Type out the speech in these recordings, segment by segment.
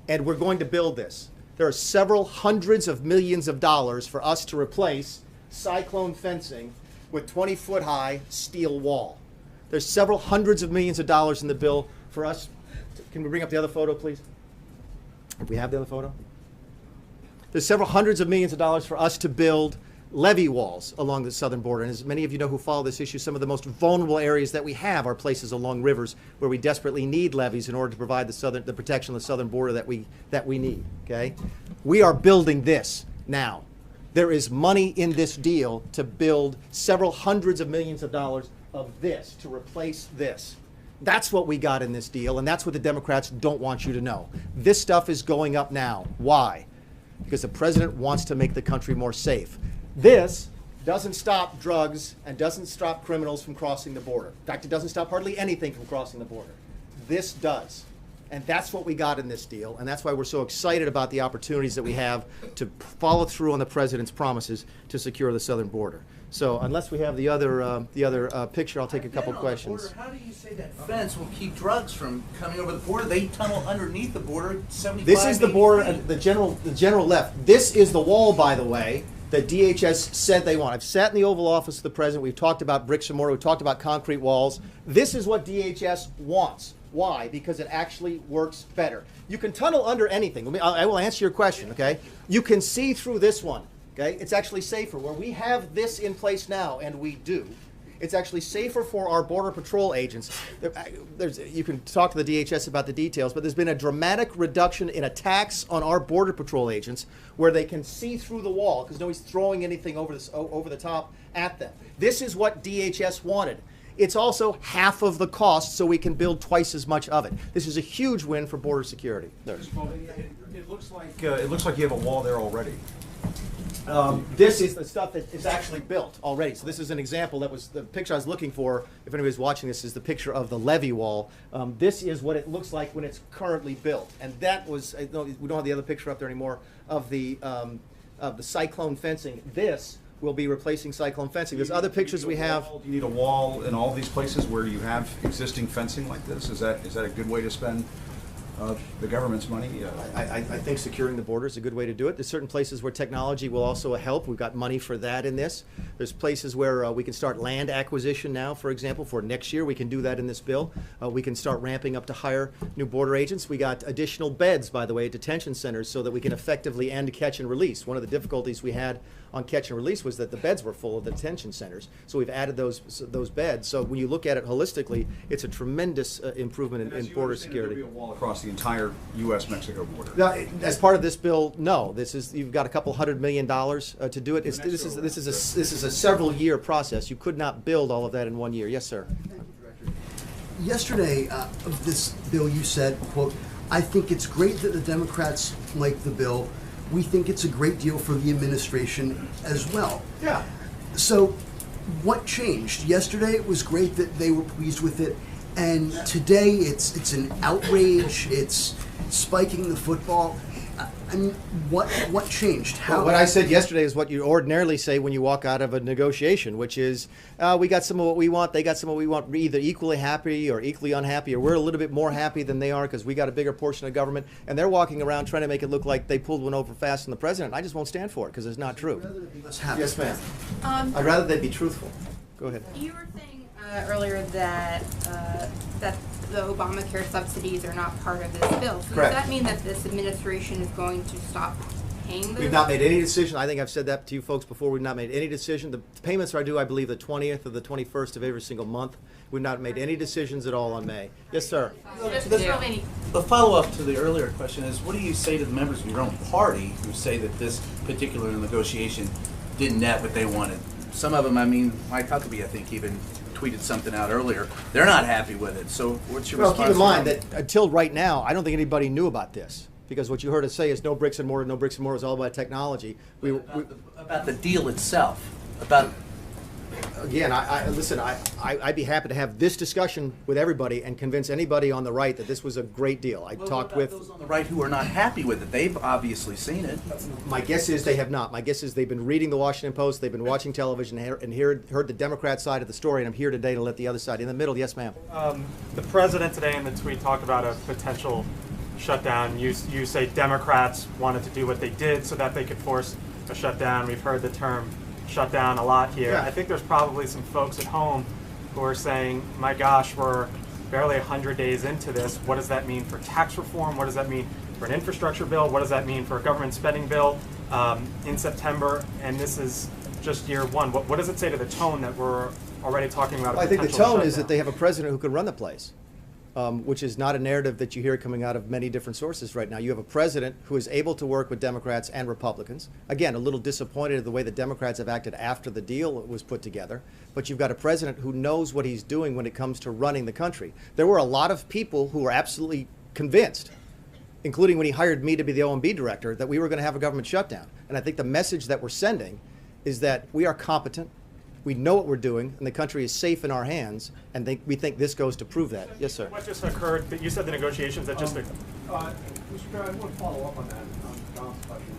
and we're going to build this. There are several hundreds of millions of dollars for us to replace cyclone fencing with 20-foot high steel wall. There's several hundreds of millions of dollars in the bill for us. Can we bring up the other photo, please? If we have the other photo. There's several hundreds of millions of dollars for us to build levee walls along the southern border. And as many of you know who follow this issue, some of the most vulnerable areas that we have are places along rivers where we desperately need levees in order to provide the protection of the southern border that we need. Okay? We are building this now. There is money in this deal to build several hundreds of millions of dollars of this to replace this. That's what we got in this deal, and that's what the Democrats don't want you to know. This stuff is going up now. Why? Because the president wants to make the country more safe. This doesn't stop drugs and doesn't stop criminals from crossing the border. In fact, it doesn't stop hardly anything from crossing the border. This does. And that's what we got in this deal, and that's why we're so excited about the opportunities that we have to follow through on the president's promises to secure the southern border. So unless we have the other picture, I'll take a couple questions. How do you say that fence will keep drugs from coming over the border? They tunnel underneath the border 75 This is the border, the general left. This is the wall, by the way, that DHS said they want. I've sat in the Oval Office of the president. We've talked about bricks and mortar. We've talked about concrete walls. This is what DHS wants. Why? Because it actually works better. You can tunnel under anything. I will answer your question, okay? You can see through this one, okay? It's actually safer. Where we have this in place now, and we do, it's actually safer for our Border Patrol agents. You can talk to the DHS about the details, but there's been a dramatic reduction in attacks on our Border Patrol agents where they can see through the wall because nobody's throwing anything over the top at them. This is what DHS wanted. It's also half of the cost, so we can build twice as much of it. This is a huge win for border security. It looks like you have a wall there already. This is the stuff that is actually built already. So this is an example. That was the picture I was looking for. If anybody's watching this, is the picture of the levee wall. This is what it looks like when it's currently built. And that was, we don't have the other picture up there anymore, of the cyclone fencing. This will be replacing cyclone fencing. There's other pictures we have. Do you need a wall in all these places where you have existing fencing like this? Is that a good way to spend the government's money? I think securing the border is a good way to do it. There's certain places where technology will also help. We've got money for that in this. There's places where we can start land acquisition now, for example, for next year. We can do that in this bill. We can start ramping up to hire new border agents. We got additional beds, by the way, at detention centers so that we can effectively end catch and release. One of the difficulties we had on catch and release was that the beds were full of the detention centers. So we've added those beds. So when you look at it holistically, it's a tremendous improvement in border security. There'll be a wall across the entire U.S.-Mexico border. As part of this bill, no. You've got a couple $100 million to do it. This is a several-year process. You could not build all of that in 1 year. Yes, sir. Thank you, Director. Yesterday, of this bill, you said, quote, "I think it's great that the Democrats like the bill. We think it's a great deal for the administration as well." Yeah. So what changed? Yesterday it was great that they were pleased with it, and today it's an outrage, it's spiking the football. I mean, what changed? Well, what I said yesterday is what you ordinarily say when you walk out of a negotiation, which is, we got some of what we want, they got some of what we want. We're either equally happy or equally unhappy, or we're a little bit more happy than they are because we got a bigger portion of government, and they're walking around trying to make it look like they pulled one over fast on the president. I just won't stand for it because it's not true. Yes, ma'am. I'd rather they be truthful. Go ahead. You were saying earlier that that the Obamacare subsidies are not part of this bill. So Correct. Does that mean that this administration is going to stop paying those? We've not made any decision. I think I've said that to you folks before. We've not made any decision. The payments are due, I believe, the 20th or the 21st of every single month. We've not made any decisions at all on May. Yes, sir. The follow-up to the earlier question is, what do you say to the members of your own party who say that this particular negotiation didn't net what they wanted? Some of them, I mean, Mike Huckabee, I think, even tweeted something out earlier. They're not happy with it. So what's your response? Well, keep in mind that until right now, I don't think anybody knew about this. Because what you heard us say is no bricks and mortar, no bricks and mortar is all about technology. About the deal itself. Again, I'd be happy to have this discussion with everybody and convince anybody on the right that this was a great deal. I talked with those on the right who are not happy with it. They've obviously seen it. My guess is they have not. My guess is they've been reading the Washington Post, they've been watching television, and heard the Democrat side of the story, and I'm here today to let the other side in the middle. Yes, ma'am. The president today in the tweet talked about a potential shutdown. You say Democrats wanted to do what they did so that they could force a shutdown. We've heard the term shutdown a lot here. Yeah. I think there's probably some folks at home who are saying, my gosh, we're barely 100 days into this. What does that mean for tax reform? What does that mean for an infrastructure bill? What does that mean for a government spending bill in September? And this is just year one. What does it say to the tone that we're already talking about? Well, I think the tone is that they have a president who can run the place, which is not a narrative that you hear coming out of many different sources right now. You have a president who is able to work with Democrats and Republicans. Again, a little disappointed at the way the Democrats have acted after the deal was put together. But you've got a president who knows what he's doing when it comes to running the country. There were a lot of people who were absolutely convinced, including when he hired me to be the OMB director, that we were going to have a government shutdown. And I think the message that we're sending is that we are competent, we know what we're doing, and the country is safe in our hands, and we think this goes to prove that. Yes, sir. What just occurred, you said the negotiations that just occurred. Mr. Chair, I want to follow up on that, on Don's question.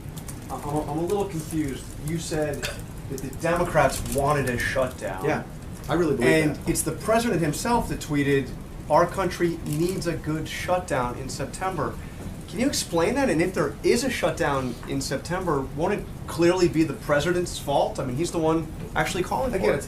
I'm a little confused. You said that the Democrats wanted a shutdown. Yeah, I really believe And that. it's the president himself that tweeted, our country needs a good shutdown in September. Can you explain that? And if there is a shutdown in September, won't it clearly be the president's fault? I mean, he's the one actually calling for Again, it.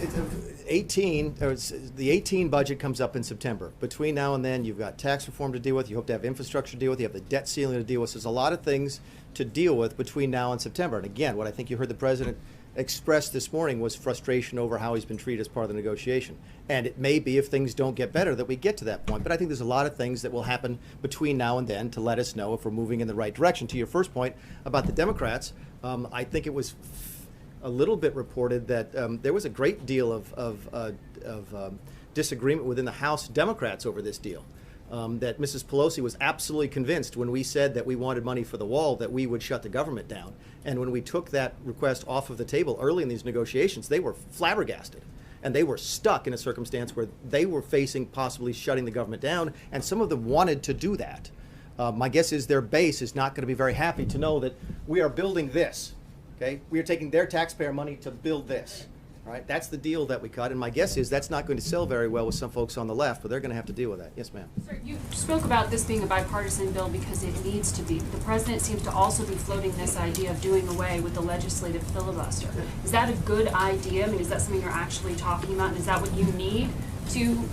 the 18 budget comes up in September. Between now and then, you've got tax reform to deal with. You hope to have infrastructure to deal with. You have the debt ceiling to deal with. So there's a lot of things to deal with between now and September. And again, what I think you heard the president expressed this morning was frustration over how he's been treated as part of the negotiation. And it may be, if things don't get better, that we get to that point. But I think there's a lot of things that will happen between now and then to let us know if we're moving in the right direction. To your first point about the Democrats, I think it was a little bit reported that there was a great deal of disagreement within the House Democrats over this deal. That Mrs. Pelosi was absolutely convinced when we said that we wanted money for the wall that we would shut the government down. And when we took that request off of the table early in these negotiations, they were flabbergasted. And they were stuck in a circumstance where they were facing possibly shutting the government down, and some of them wanted to do that. My guess is their base is not going to be very happy to know that we are building this. Okay, we are taking their taxpayer money to build this. Right, that's the deal that we cut, and my guess is that's not going to sell very well with some folks on the left, but they're going to have to deal with that. Yes, ma'am. Sir, you spoke about this being a bipartisan bill because it needs to be. The president seems to also be floating this idea of doing away with the legislative filibuster. Is that a good idea? I mean, is that something you're actually talking about, and is that what you need to?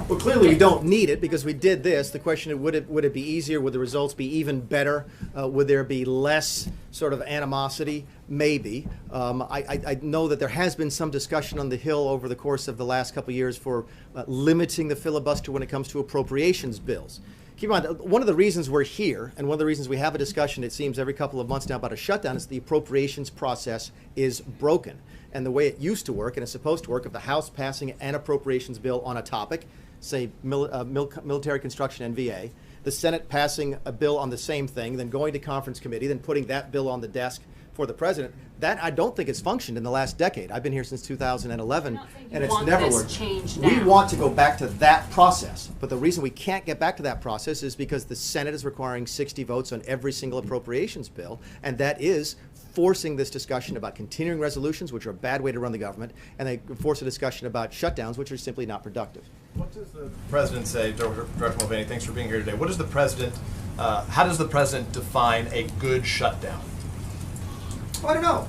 Well, clearly we don't need it because we did this. The question is, would it be easier? Would the results be even better? Would there be less sort of animosity? Maybe. I know that there has been some discussion on the Hill over the course of the last couple of years for limiting the filibuster when it comes to appropriations bills. Keep in mind, one of the reasons we're here, and one of the reasons we have a discussion, it seems, every couple of months now about a shutdown, is the appropriations process is broken. And the way it used to work, and it's supposed to work, if the House passing an appropriations bill on a topic, say military construction and VA, the Senate passing a bill on the same thing, then going to conference committee, then putting that bill on the desk for the president, that I don't think has functioned in the last decade. I've been here since 2011, and it's never worked. We want to go back to that process, but the reason we can't get back to that process is because the Senate is requiring 60 votes on every single appropriations bill, and that is forcing this discussion about continuing resolutions, which are a bad way to run the government, and they force a discussion about shutdowns, which are simply not productive. What does the president say, Director Mulvaney, thanks for being here today. What does the president, how does the president define a good shutdown? I don't know.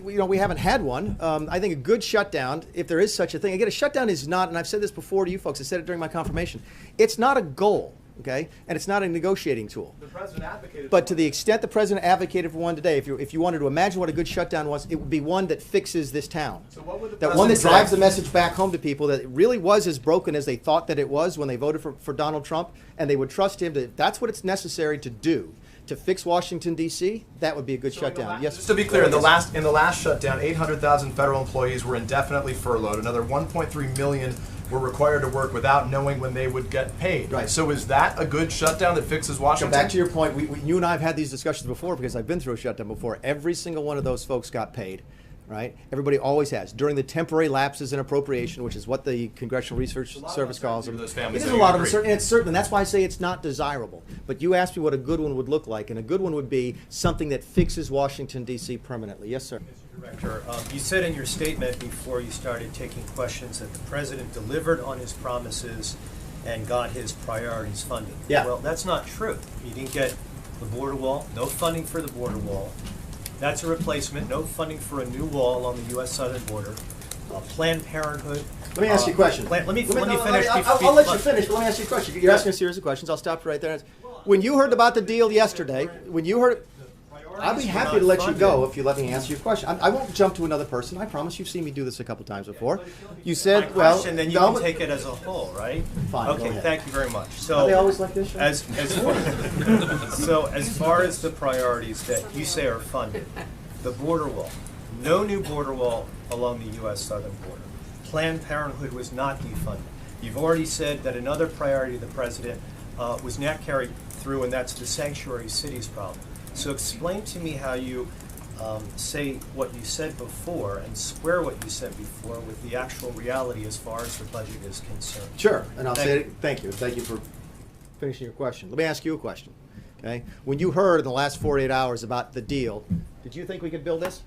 We haven't had one. I think a good shutdown, if there is such a thing, again, a shutdown is not, and I've said this before to you folks, I said it during my confirmation, it's not a goal, okay? And it's not a negotiating tool. The president advocated But to the extent the president advocated for one today, if you wanted to imagine what a good shutdown was, it would be one that fixes this town. So what would the that one that president drives say? the message back home to people that it really was as broken as they thought that it was when they voted for Donald Trump, and they would trust him to, if that's what it's necessary to do to fix Washington, D.C., that would be a good shutdown. Yes. Just to be clear, in the last shutdown, 800,000 federal employees were indefinitely furloughed. Another 1.3 million were required to work without knowing when they would get paid. Right. So is that a good shutdown that fixes Washington? Back to your point, you and I have had these discussions before because I've been through a shutdown before. Every single one of those folks got paid, right? Everybody always has. During the temporary lapses in appropriation, which is what the Congressional Research Service calls them. those It families is a that lot of agree. uncertainty, and it's certain, and that's why I say it's not desirable. But you asked me what a good one would look like, and a good one would be something that fixes Washington, D.C. permanently. Yes, sir. Mr. Director, you said in your statement before you started taking questions that the president delivered on his promises and got his priorities funded. Yeah. Well, that's not true. He didn't get the border wall, no funding for the border wall. That's a replacement, no funding for a new wall along the U.S. southern border. Planned Parenthood. Let me ask you a question. Let me finish. I'll let you finish, but let me ask you a question. You're asking a series of questions. I'll stop right there. When you heard about the deal yesterday, I'll be happy to let you go if you let me answer your question. I won't jump to another person. I promise. You've seen me do this a couple times before. You said, My question, then you can take it as a whole, right? Fine, go Okay, ahead. thank you very much. So Are they always like this, Sean? as far as the priorities that you say are funded, the border wall, no new border wall along the U.S. southern border. Planned Parenthood was not defunded. You've already said that another priority of the president was not carried through, and that's the sanctuary cities problem. So explain to me how you say what you said before and square what you said before with the actual reality as far as the budget is concerned. Sure, and I'll say it. Thank you. Thank you for finishing your question. Let me ask you a question. Okay, when you heard in the last 48 hours about the deal, did you think we could build this?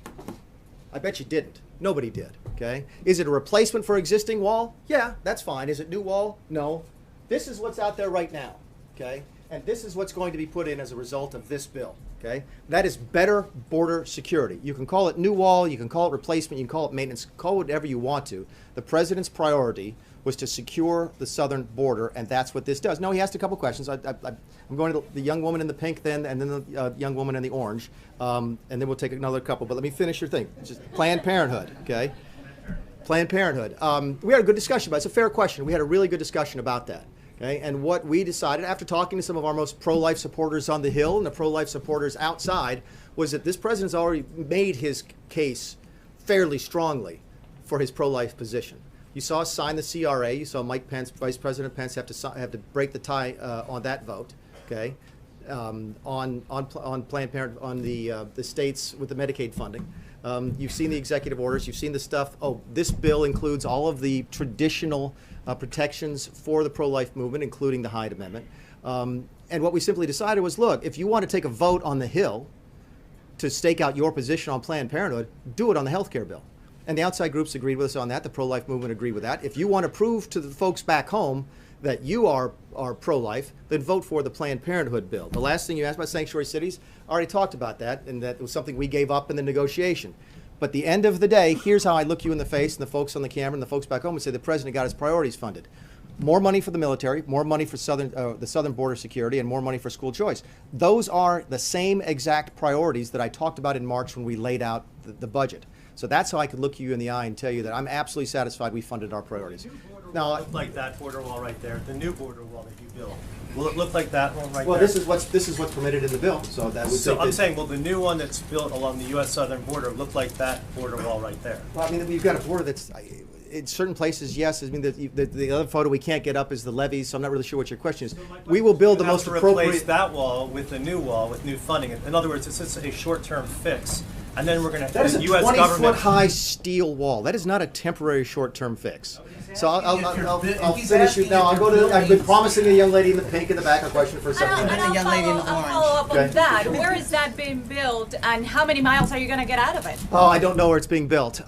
I bet you didn't. Nobody did. Okay, is it a replacement for existing wall? Yeah, that's fine. Is it new wall? No. This is what's out there right now. Okay, and this is what's going to be put in as a result of this bill. Okay, that is better border security. You can call it new wall, you can call it replacement, you can call it maintenance, call it whatever you want to. The president's priority was to secure the southern border, and that's what this does. No, he asked a couple questions. I'm going to the young woman in the pink then, and then the young woman in the orange, and then we'll take another couple. But let me finish your thing. Just Planned Parenthood, okay? Planned Parenthood. We had a good discussion about it. It's a fair question. We had a really good discussion about that. Okay, and what we decided after talking to some of our most pro-life supporters on the Hill and the pro-life supporters outside was that this president's already made his case fairly strongly for his pro-life position. You saw us sign the CRA. You saw Mike Pence, Vice President Pence, have to break the tie on that vote. Okay, on Planned Parenthood, on the states with the Medicaid funding. You've seen the executive orders. You've seen the stuff. Oh, this bill includes all of the traditional protections for the pro-life movement, including the Hyde Amendment. And what we simply decided was, look, if you want to take a vote on the Hill to stake out your position on Planned Parenthood, do it on the health care bill. And the outside groups agreed with us on that. The pro-life movement agreed with that. If you want to prove to the folks back home that you are pro-life, then vote for the Planned Parenthood bill. The last thing you asked about sanctuary cities, I already talked about that, and that was something we gave up in the negotiation. But the end of the day, here's how I look you in the face, and the folks on the camera and the folks back home and say the president got his priorities funded. More money for the military, more money for the southern border security, and more money for school choice. Those are the same exact priorities that I talked about in March when we laid out the budget. So that's how I could look you in the eye and tell you that I'm absolutely satisfied we funded our priorities. Now, look like that border wall right there, the new border wall that you built. Will it look like that one right there? Well, this is what's permitted in the bill. So that would. So I'm saying, will the new one that's built along the U.S. southern border look like that border wall right there? Well, I mean, we've got a border that's, in certain places, yes. I mean, the other photo we can't get up is the levees, so I'm not really sure what your question is. We will build the most appropriate. Replace that wall with a new wall with new funding. In other words, it's a short-term fix, and then we're going to have the U.S. government. That is a 20-foot-high steel wall. That is not a temporary short-term fix. So I'll finish you now. I've been promising a young lady in the pink in the back a question for a second. And I'll follow up on that. Where is that being built, and how many miles are you going to get out of it? Oh, I don't know where it's being built.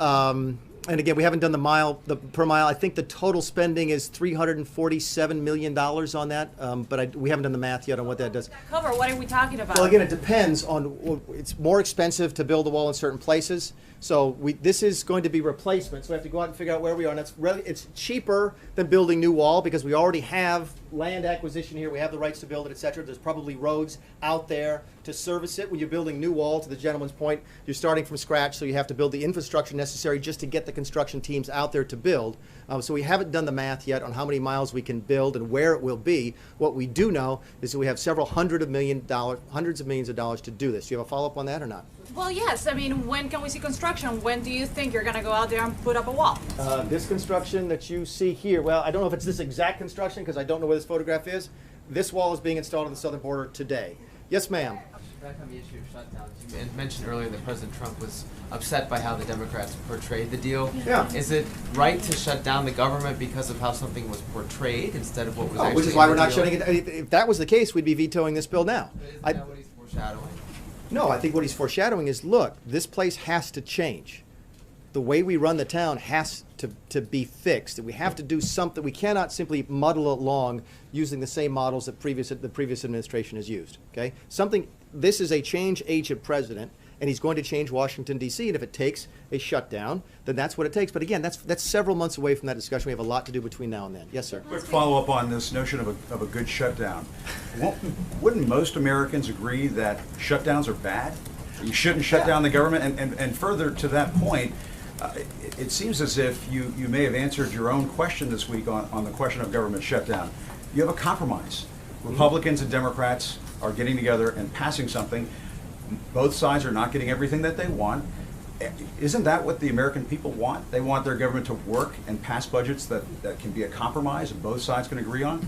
And again, we haven't done the per mile. I think the total spending is $347 million on that, but we haven't done the math yet on what that does. Cover, what are we talking about? Well, again, it depends on. It's more expensive to build a wall in certain places. So this is going to be replacement. So we have to go out and figure out where we are. And it's cheaper than building new wall because we already have land acquisition here. We have the rights to build it, et cetera. There's probably roads out there to service it. When you're building new wall, to the gentleman's point, you're starting from scratch, so you have to build the infrastructure necessary just to get the construction teams out there to build. So we haven't done the math yet on how many miles we can build and where it will be. What we do know is that we have several hundreds of millions of dollars to do this. Do you have a follow-up on that or not? Well, yes. I mean, when can we see construction? When do you think you're going to go out there and put up a wall? This construction that you see here, well, I don't know if it's this exact construction because I don't know where this photograph is. This wall is being installed on the southern border today. Yes, ma'am. Back on the issue of shutdowns, you mentioned earlier that President Trump was upset by how the Democrats portrayed the deal. Yeah. Is it right to shut down the government because of how something was portrayed instead of what was actually which is why we're in the not deal? shutting it. If that was the case, we'd be vetoing this bill now. Isn't that what he's foreshadowing? No, I think what he's foreshadowing is, look, this place has to change. the way we run the town has to be fixed. We have to do something. We cannot simply muddle along using the same models that the previous administration has used. Okay, this is a change agent president, and he's going to change Washington, D.C., and if it takes a shutdown, then that's what it takes. But again, that's several months away from that discussion. We have a lot to do between now and then. Yes, sir. Quick follow-up on this notion of a good shutdown. Wouldn't most Americans agree that shutdowns are bad? You shouldn't shut down the government? And further to that point, it seems as if you may have answered your own question this week on the question of government shutdown. You have a compromise. Republicans and Democrats are getting together and passing something. Both sides are not getting everything that they want. Isn't that what the American people want? They want their government to work and pass budgets that can be a compromise and both sides can agree on.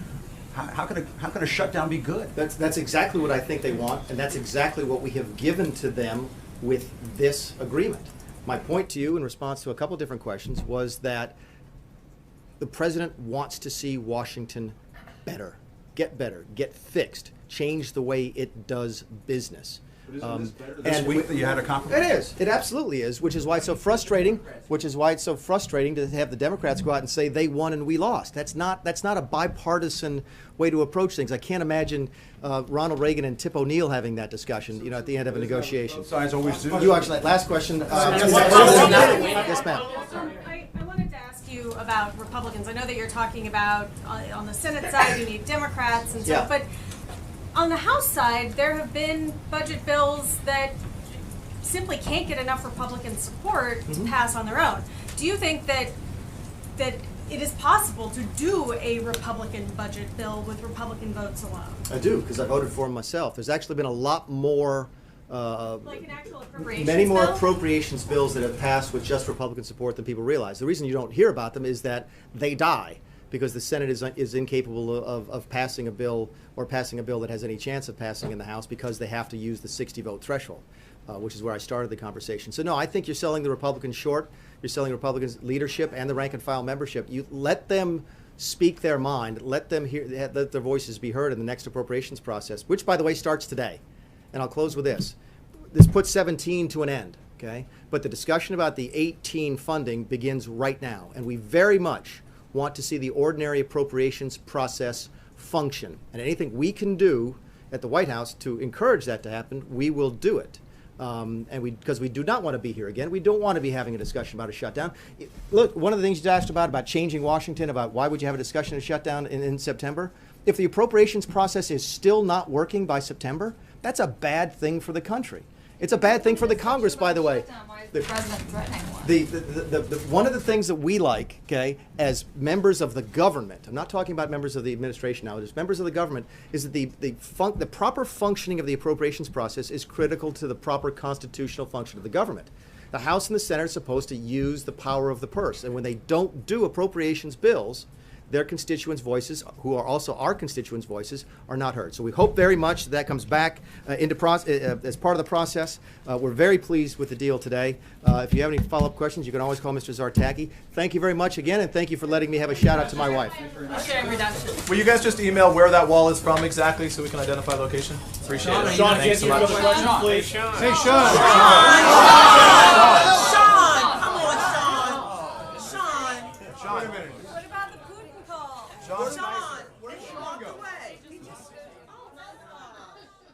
How can a shutdown be good? That's exactly what I think they want, and that's exactly what we have given to them with this agreement. My point to you in response to a couple different questions was that the president wants to see Washington better, get fixed, change the way it does business. This week that you had a compromise? It absolutely is, which is why it's so frustrating. To have the Democrats go out and say they won and we lost. That's not a bipartisan way to approach things. I can't imagine Ronald Reagan and Tip O'Neill having that discussion, at the end of a negotiation. Both sides always do. You actually, last question. Yes, ma'am. I wanted to ask you about Republicans. I know that you're talking about on the Senate side you need Democrats and stuff, but on the House side, there have been budget bills that simply can't get enough Republican support to pass on their own. Do you think that it is possible to do a Republican budget bill with Republican votes alone? I do, because I voted for him myself. There's actually been a lot more, like an actual appropriations many more bill? appropriations bills that have passed with just Republican support than people realize. The reason you don't hear about them is that they die, because the Senate is incapable of passing a bill or passing a bill that has any chance of passing in the House because they have to use the 60-vote threshold, which is where I started the conversation. So no, I think you're selling the Republicans short. You're selling Republicans leadership and the rank and file membership. You let them speak their mind. Let them let their voices be heard in the next appropriations process, which, by the way, starts today. And I'll close with this. This puts 17 to an end, okay? But the discussion about the 18 funding begins right now, and we very much want to see the ordinary appropriations process function. And anything we can do at the White House to encourage that to happen, we will do it. Because we do not want to be here again. We don't want to be having a discussion about a shutdown. Look, one of the things you asked about changing Washington, about why would you have a discussion of shutdown in September? If the appropriations process is still not working by September, that's a bad thing for the country. It's a bad thing for the Congress, by the way. One of the things that we like, okay, as members of the government, I'm not talking about members of the administration now, just members of the government, is that the proper functioning of the appropriations process is critical to the proper constitutional function of the government. The House and the Senate are supposed to use the power of the purse, and when they don't do appropriations bills, their constituents' voices, who are also our constituents' voices, are not heard. So we hope very much that comes back as part of the process. We're very pleased with the deal today. If you have any follow-up questions, you can always call Mr. Zartaki. Thank you very much again, and thank you for letting me have a shout-out to my wife. Will you guys just email where that wall is from exactly so we can identify location? Appreciate it. Sean, thanks so much. Hey, Sean.